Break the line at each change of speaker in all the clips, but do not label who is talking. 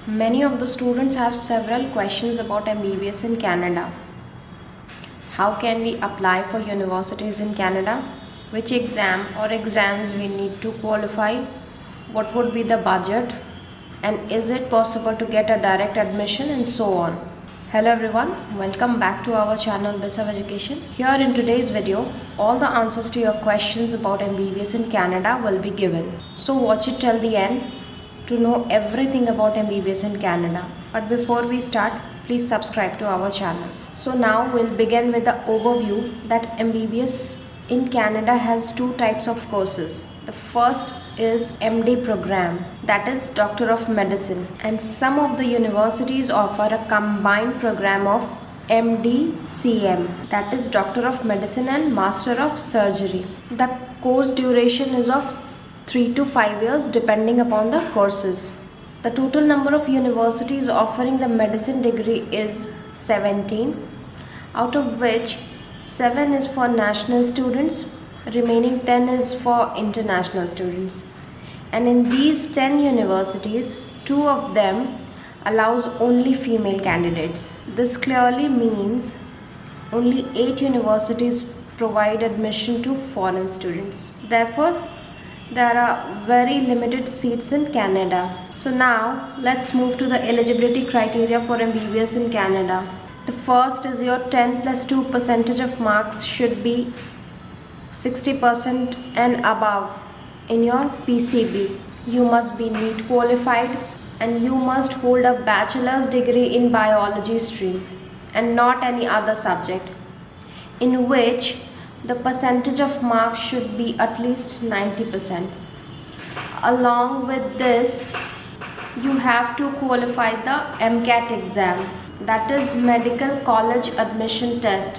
Many of the students have several questions about MBBS in Canada. How can we apply for universities in Canada? Which exam or exams we need to qualify? What would be the budget? And is it possible to get a direct admission and so on? Hello everyone, welcome back to our channel MBBS Education. Here in today's video, all the answers to your questions about MBBS in Canada will be given. So watch it till the end to know everything about MBBS in Canada. But before we start, please subscribe to our channel. So now we'll begin with the overview that MBBS in Canada has two types of courses. The first is MD program, that is Doctor of Medicine, and some of the universities offer a combined program of MD-CM, that is Doctor of Medicine and Master of Surgery. The course duration is of 3 to 5 years depending upon the courses. The total number of universities offering the medicine degree is 17, out of which 7 is for national students, remaining 10 is for international students. And in these 10 universities, 2 of them allows only female candidates. This clearly means only 8 universities provide admission to foreign students. Therefore, there are very limited seats in Canada. So now let's move to the eligibility criteria for MBBS in Canada. The first is your 10 plus 2 percentage of marks should be 60% and above in your PCB. You must be NEET qualified and you must hold a bachelor's degree in biology stream and not any other subject, in which the percentage of marks should be at least 90%. Along with this, you have to qualify the MCAT exam, that is Medical College Admission Test,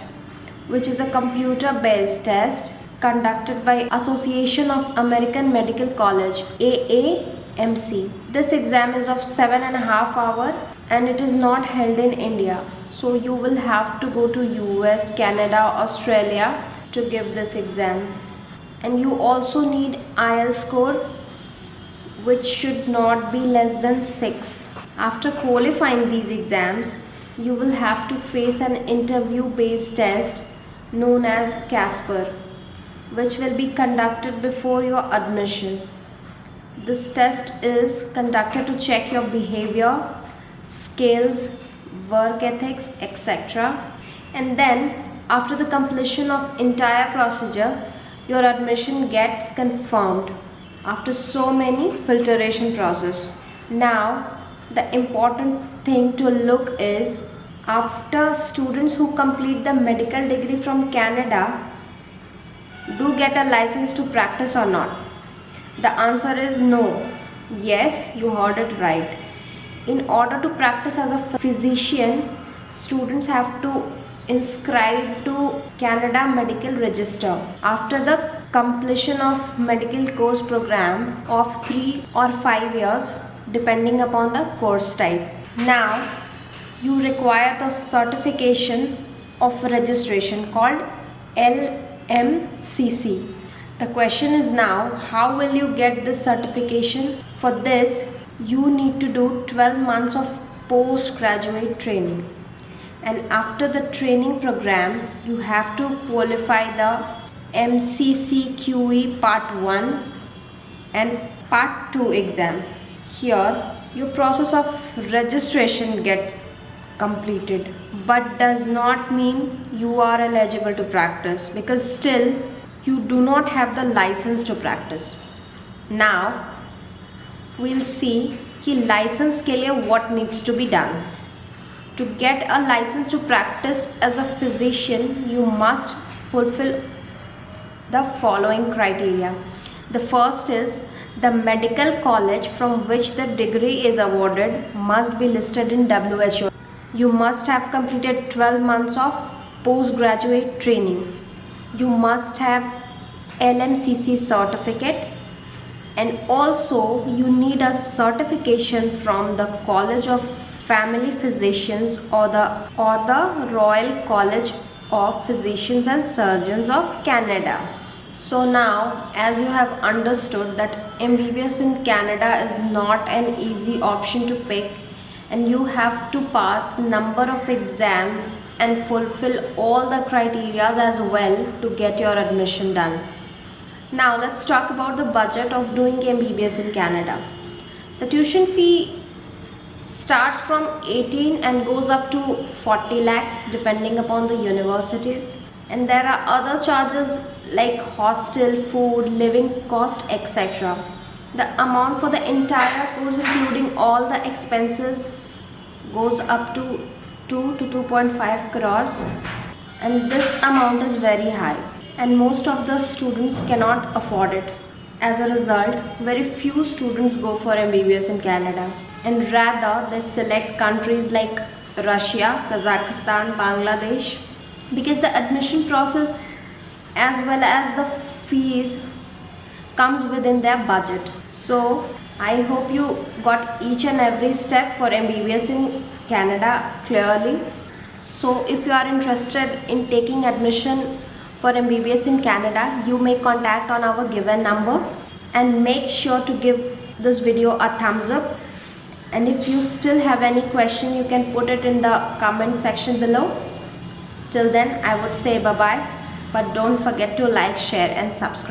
which is a computer-based test conducted by Association of American Medical College, AAMC. This exam is of 7.5 hours and it is not held in India. So you will have to go to US, Canada, Australia to give this exam. And you also need IELTS score, which should not be less than 6. After qualifying these exams, you will have to face an interview-based test known as CASPER, which will be conducted before your admission. This test is conducted to check your behavior, skills, work ethics, etc. And then after the completion of entire procedure, your admission gets confirmed after so many filtration process. Now, the important thing to look is, after students who complete the medical degree from Canada do get a license to practice or not? The answer is no. Yes, you heard it right. In order to practice as a physician, students have to inscribe to Canada Medical Register after the completion of medical course program of 3 or 5 years depending upon the course type. Now you require the certification of registration called NMC. The question is now, how will you get this certification? For this, you need to do 12 months of postgraduate training. And after the training program, you have to qualify the MCCQE Part 1 and Part 2 exam. Here, your process of registration gets completed, but does not mean you are eligible to practice, because still you do not have the license to practice. Now, we'll see कि license के लिए what needs to be done. To get a license to practice as a physician, you must fulfill the following criteria. The first is the medical college from which the degree is awarded must be listed in WHO. You must have completed 12 months of postgraduate training. You must have LMCC certificate, and also you need a certification from the College of Family Physicians or the Royal College of Physicians and Surgeons of Canada. So now, as you have understood that MBBS in Canada is not an easy option to pick, and you have to pass number of exams and fulfill all the criteria as well to get your admission done. Now let's talk about the budget of doing MBBS in Canada. The tuition fee starts from 18 and goes up to 40 lakhs depending upon the universities, and there are other charges like hostel, food, living cost, etc. The amount for the entire course including all the expenses goes up to 2 to 2.5 crores, and this amount is very high and most of the students cannot afford it. As a result, very few students go for MBBS in Canada, and rather they select countries like Russia, Kazakhstan, Bangladesh, because the admission process as well as the fees comes within their budget. So I hope you got each and every step for MBBS in Canada clearly. So if you are interested in taking admission for MBBS in Canada, you may contact on our given number, and make sure to give this video a thumbs up. And if you still have any question, you can put it in the comment section below. Till then, I would say bye bye, but don't forget to like, share and subscribe.